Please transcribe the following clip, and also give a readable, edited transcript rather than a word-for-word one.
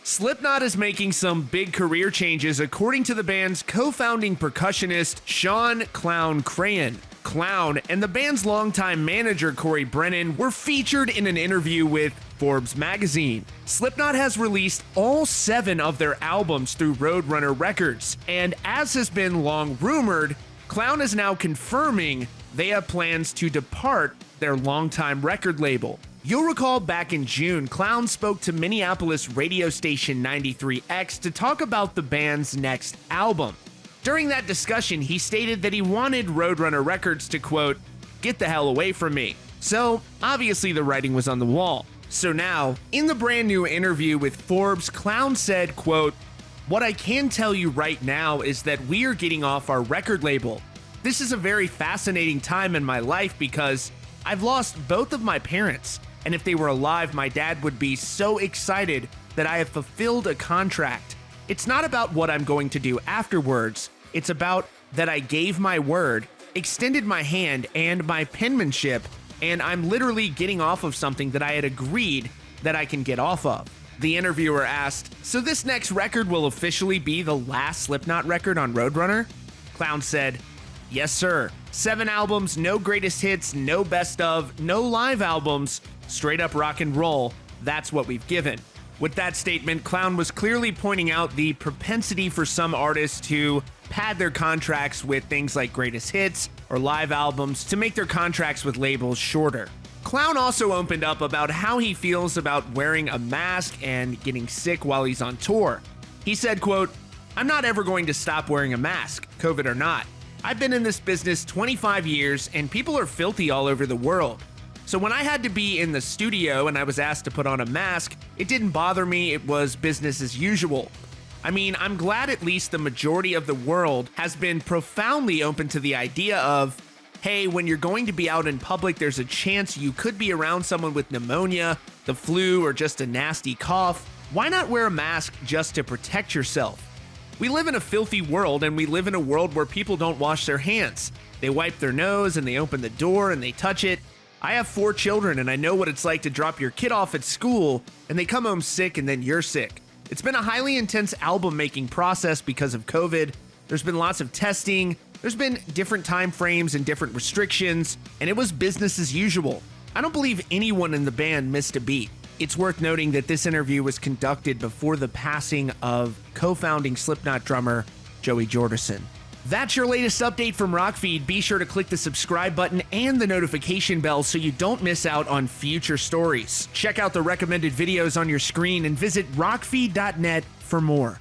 Slipknot is making some big career changes according to the band's co-founding percussionist Sean "Clown" Crahan. Clown and the band's longtime manager Corey Brennan were featured in an interview with Forbes magazine. Slipknot has released all 7 of their albums through Roadrunner Records, and as has been long rumored, Clown is now confirming they have plans to depart their longtime record label. You'll recall back in June, Clown spoke to Minneapolis radio station 93X to talk about the band's next album. During that discussion, he stated that he wanted Roadrunner Records to, quote, "get the hell away from me." So, obviously the writing was on the wall. So now, in the brand new interview with Forbes, Clown said, quote, "what I can tell you right now is that we are getting off our record label. This is a very fascinating time in my life because I've lost both of my parents. And if they were alive, my dad would be so excited that I have fulfilled a contract. It's not about what I'm going to do afterwards. It's about that I gave my word, extended my hand and my penmanship, and I'm literally getting off of something that I had agreed that I can get off of." The interviewer asked, "So this next record will officially be the last Slipknot record on Roadrunner?" Clown said, "Yes, sir. 7 albums, no greatest hits, no best of, no live albums. Straight up rock and roll, that's what we've given." With that statement, Clown was clearly pointing out the propensity for some artists to pad their contracts with things like greatest hits or live albums to make their contracts with labels shorter. Clown also opened up about how he feels about wearing a mask and getting sick while he's on tour. He said, quote, "I'm not ever going to stop wearing a mask, COVID or not. I've been in this business 25 years and people are filthy all over the world. So when I had to be in the studio and I was asked to put on a mask, it didn't bother me, it was business as usual. I mean, I'm glad at least the majority of the world has been profoundly open to the idea of, hey, when you're going to be out in public, there's a chance you could be around someone with pneumonia, the flu, or just a nasty cough. Why not wear a mask just to protect yourself? We live in a filthy world, and we live in a world where people don't wash their hands. They wipe their nose, and they open the door, and they touch it. I have 4 children, and I know what it's like to drop your kid off at school, and they come home sick, and then you're sick. It's been a highly intense album-making process because of COVID. There's been lots of testing. There's been different time frames and different restrictions, and it was business as usual. I don't believe anyone in the band missed a beat." It's worth noting that this interview was conducted before the passing of co-founding Slipknot drummer Joey Jordison. That's your latest update from Rockfeed. Be sure to click the subscribe button and the notification bell so you don't miss out on future stories. Check out the recommended videos on your screen and visit rockfeed.net for more.